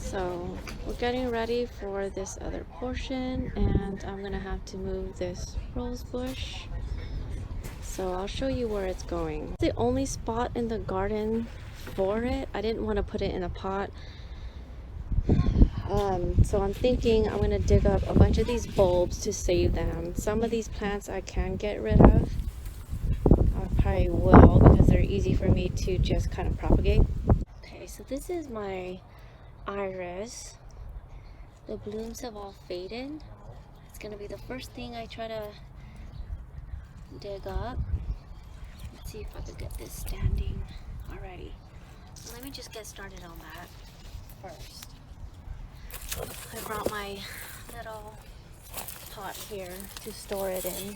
So we're getting ready for this other portion, and I'm gonna have to move this rose bush. So I'll show you where it's going. It's the only spot in the garden for it. I didn't want to put it in a pot. So I'm thinking I'm gonna dig up a bunch of these bulbs to save them. Some of these plants I can get rid of. I probably will because they're easy for me to just kind of propagate. Okay, so this is my iris. The blooms have all faded. It's gonna be the first thing I try to dig up. Let's see if I could get this standing already. So let me just get started on that first. I brought my little pot here to store it in.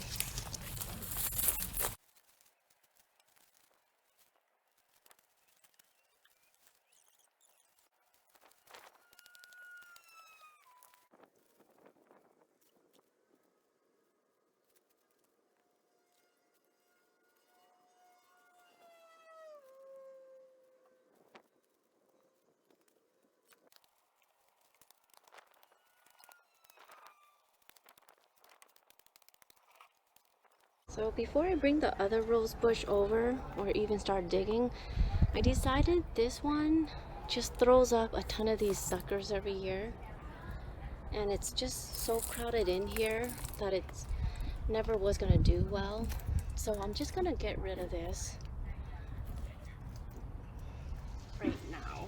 So before I bring the other rose bush over or even start digging, I decided this one just throws up a ton of these suckers every year. And it's just so crowded in here that it's never was gonna do well. So I'm just gonna get rid of this right now.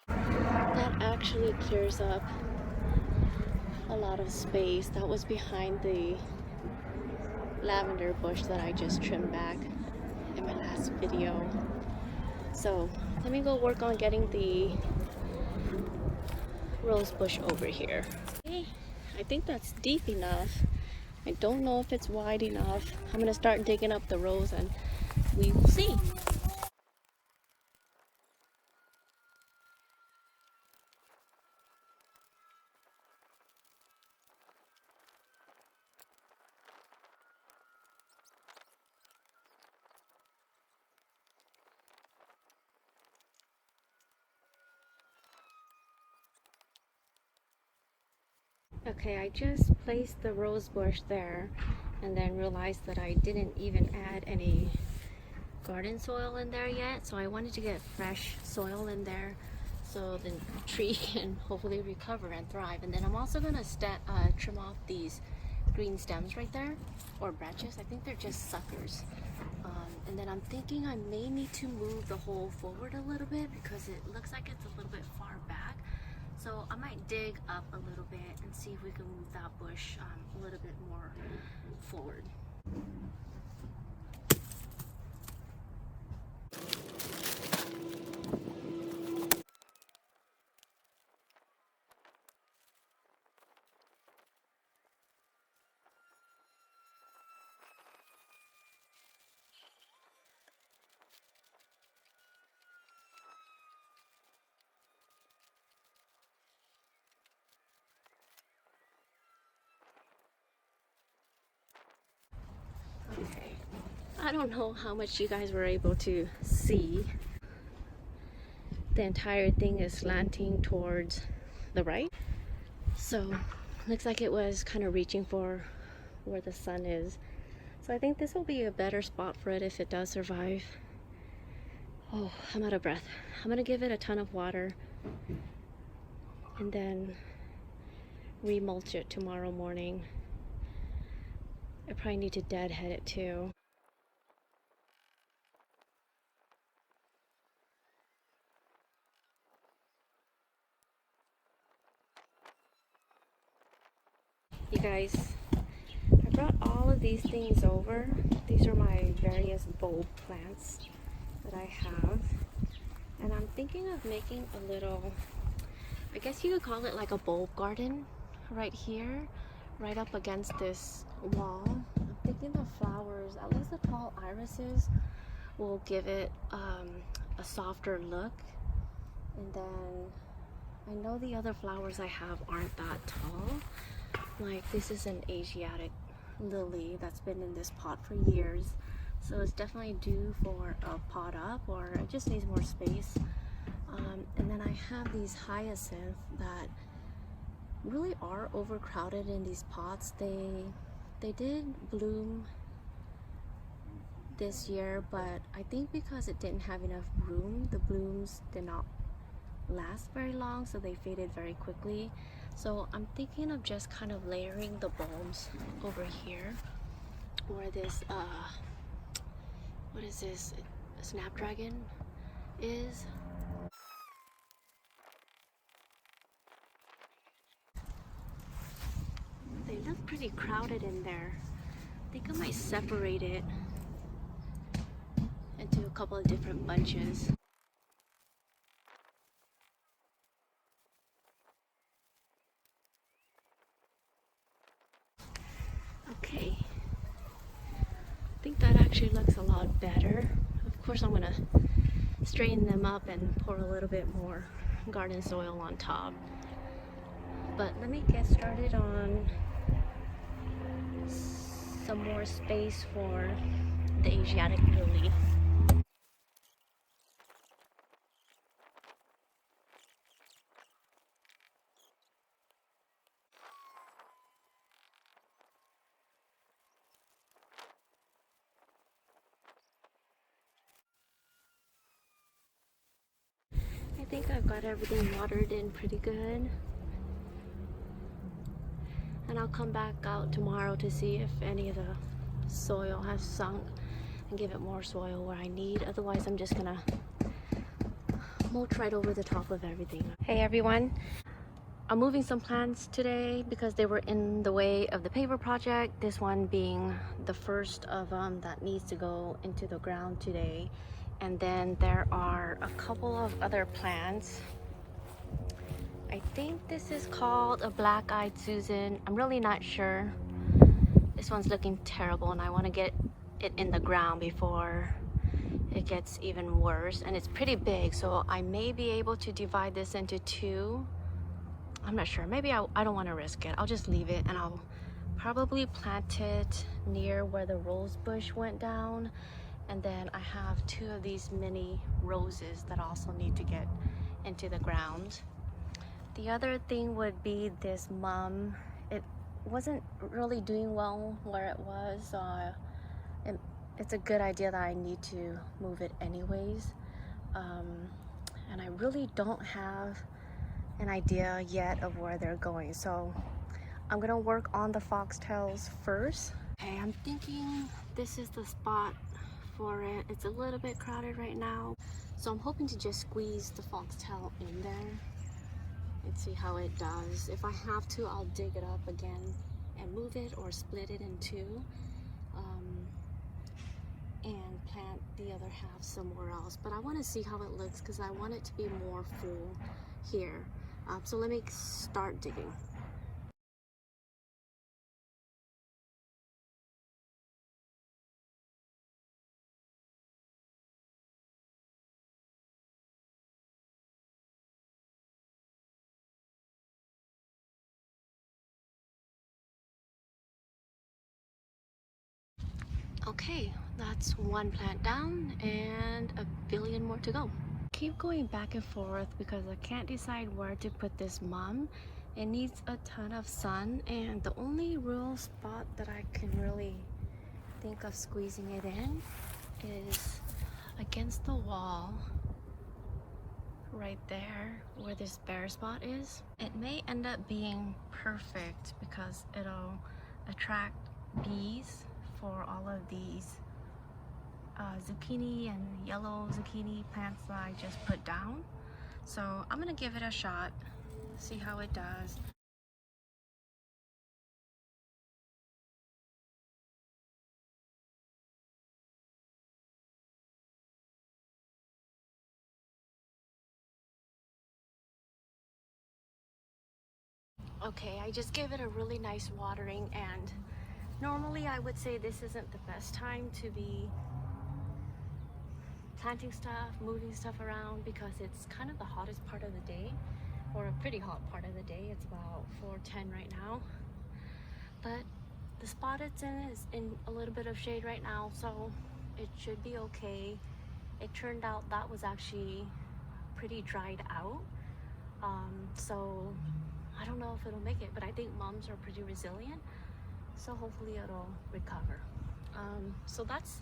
That actually clears up a lot of space that was behind the lavender bush that I just trimmed back in my last video. So let me go work on getting the rose bush over here. Okay, I think that's deep enough. I don't know if it's wide enough. I'm gonna start digging up the rose and we will see. Okay, I just placed the rose bush there and then realized that I didn't even add any garden soil in there yet, so I wanted to get fresh soil in there so the tree can hopefully recover and thrive. And then I'm also gonna trim off these green stems right there, or branches. I think they're just suckers. And then I'm thinking I may need to move the hole forward a little bit because it looks like it's a little bit far back. So I might dig up a little bit and see if we can move that bush a little bit more forward. Okay, I don't know how much you guys were able to see. The entire thing is slanting towards the right. So looks like it was kind of reaching for where the sun is. So I think this will be a better spot for it if it does survive. Oh, I'm out of breath. I'm gonna give it a ton of water and then remulch it tomorrow morning. I probably need to deadhead it too. You guys, I brought all of these things over. These are my various bulb plants that I have. And I'm thinking of making a little, I guess you could call it like a bulb garden right here, right up against this wall. I'm thinking the flowers, at least the tall irises, will give it a softer look. And then I know the other flowers I have aren't that tall. Like this is an Asiatic lily that's been in this pot for years, So it's definitely due for a pot up, or it just needs more space. And then I have these hyacinth that really are overcrowded in these pots. They did bloom this year, but I think because it didn't have enough room, the blooms did not last very long, so they faded very quickly. So I'm thinking of just kind of layering the bulbs over here where this what is this, a snapdragon is. They look pretty crowded in there. I think I might separate it into a couple of different bunches. Okay, I think that actually looks a lot better. Of course, I'm gonna straighten them up and pour a little bit more garden soil on top. But let me get started on some more space for the Asiatic lily. I think I've got everything watered in pretty good. And I'll come back out tomorrow to see if any of the soil has sunk and give it more soil where I need. Otherwise, I'm just gonna mulch right over the top of everything. Hey everyone, I'm moving some plants today because they were in the way of the Paver project. This one being the first of them that needs to go into the ground today. And then there are a couple of other plants. I think this is called a black-eyed Susan. I'm really not sure. This one's looking terrible and I want to get it in the ground before it gets even worse. And it's pretty big, so I may be able to divide this into two. I'm not sure. Maybe I don't want to risk it. I'll just leave it and I'll probably plant it near where the rose bush went down. And then I have two of these mini roses that also need to get into the ground. The other thing would be this mum. It wasn't really doing well where it was, so it's a good idea that I need to move it anyways. And I really don't have an idea yet of where they're going, so I'm gonna work on the foxtails first. Okay, I'm thinking this is the spot for it. It's a little bit crowded right now, so I'm hoping to just squeeze the foxtail in there and see how it does. If I have to, I'll dig it up again and move it or split it in two, and plant the other half somewhere else. But I want to see how it looks because I want it to be more full here. So let me start digging. Okay, that's one plant down and a billion more to go. Keep going back and forth because I can't decide where to put this mum. It needs a ton of sun, and the only real spot that I can really think of squeezing it in is against the wall right there where this bare spot is. It may end up being perfect because it'll attract bees for all of these zucchini and yellow zucchini plants that I just put down. So I'm gonna give it a shot, see how it does. Okay, I just gave it a really nice watering, and normally I would say this isn't the best time to be planting stuff, moving stuff around, because it's kind of the hottest part of the day, or a pretty hot part of the day. It's about 4:10 right now, but the spot it's in is in a little bit of shade right now, so it should be okay. It turned out that was actually pretty dried out. So I don't know if it'll make it, but I think mums are pretty resilient. So hopefully it'll recover. So that's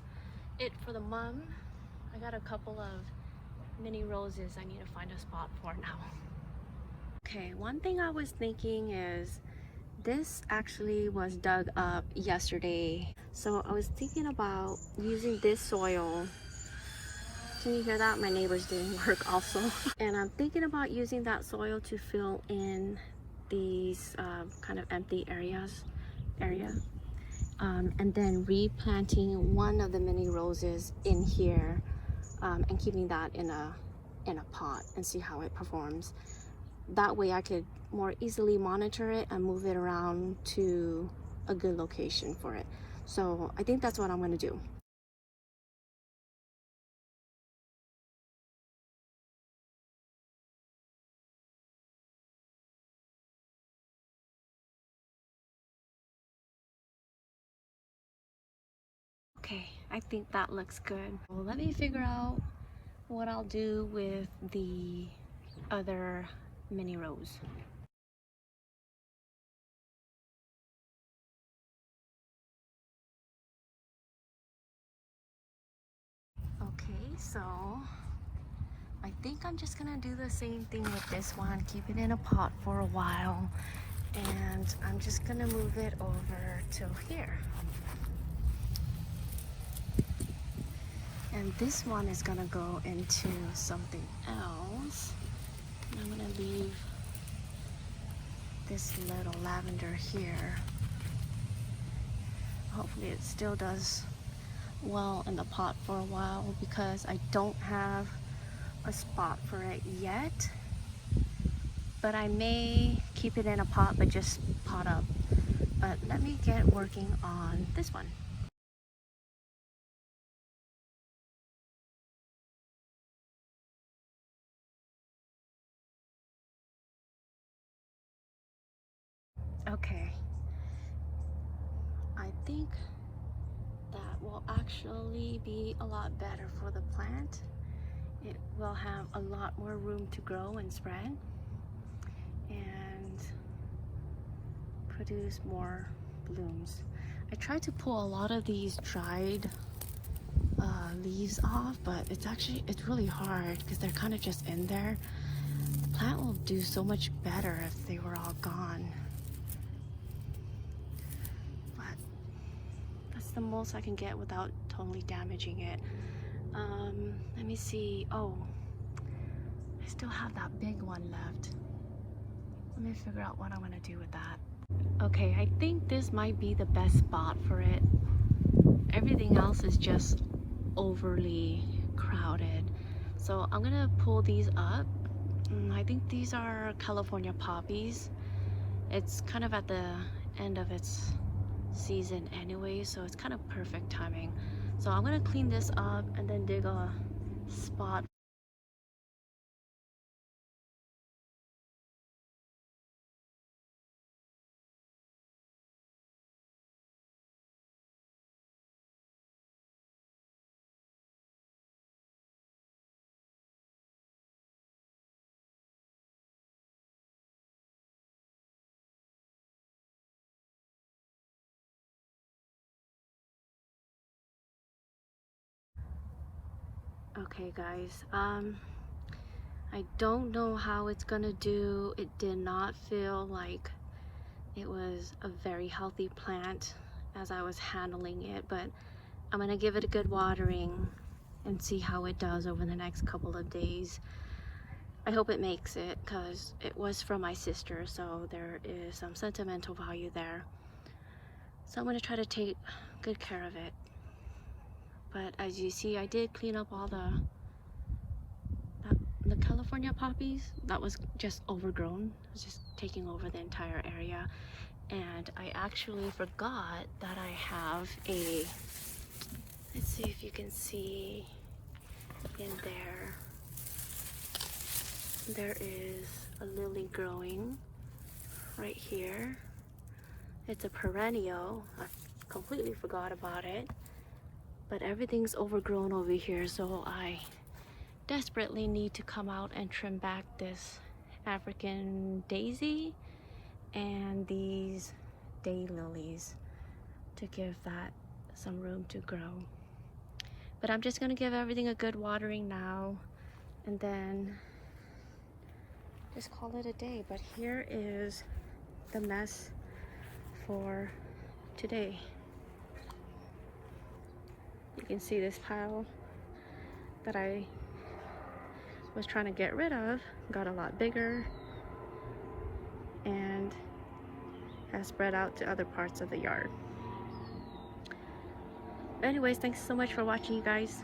it for the mum. I got a couple of mini roses I need to find a spot for now. Okay, one thing I was thinking is this actually was dug up yesterday. So I was thinking about using this soil. Can you hear that? My neighbor's doing work also. And I'm thinking about using that soil to fill in these kind of empty area. And then replanting one of the mini roses in here and keeping that in a pot and see how it performs. That way I could more easily monitor it and move it around to a good location for it. So I think that's what I'm going to do. Okay, I think that looks good. Well, let me figure out what I'll do with the other mini rose. Okay, so I think I'm just gonna do the same thing with this one, keep it in a pot for a while, and I'm just gonna move it over to here. And this one is gonna go into something else. And I'm gonna leave this little lavender here. Hopefully it still does well in the pot for a while because I don't have a spot for it yet. But I may keep it in a pot but just pot up. But let me get working on this one. Okay, I think that will actually be a lot better for the plant. It will have a lot more room to grow and spread and produce more blooms. I tried to pull a lot of these dried leaves off, but it's really hard because they're kind of just in there. The plant will do so much better if they were all gone. But that's the most I can get without totally damaging it. Let me see. Oh, I still have that big one left. Let me figure out what I'm gonna do with that. Okay, I think this might be the best spot for it. Everything else is just overly crowded. So I'm gonna pull these up. I think these are California poppies. It's kind of at the end of its season anyway, so it's kind of perfect timing. So I'm gonna clean this up and then dig a spot. Okay guys, I don't know how it's gonna do. It did not feel like it was a very healthy plant as I was handling it, but I'm gonna give it a good watering and see how it does over the next couple of days. I hope it makes it because it was from my sister, so there is some sentimental value there. So I'm gonna try to take good care of it. But as you see, I did clean up all the California poppies that was just overgrown. It was just taking over the entire area. And I actually forgot that I have a, let's see if you can see in there, there is a lily growing right here. It's a perennial. I completely forgot about it. But everything's overgrown over here, so I desperately need to come out and trim back this African daisy and these daylilies to give that some room to grow. But I'm just gonna give everything a good watering now and then just call it a day. But here is the mess for today. You can see this pile that I was trying to get rid of got a lot bigger and has spread out to other parts of the yard. Anyways, thanks so much for watching, you guys.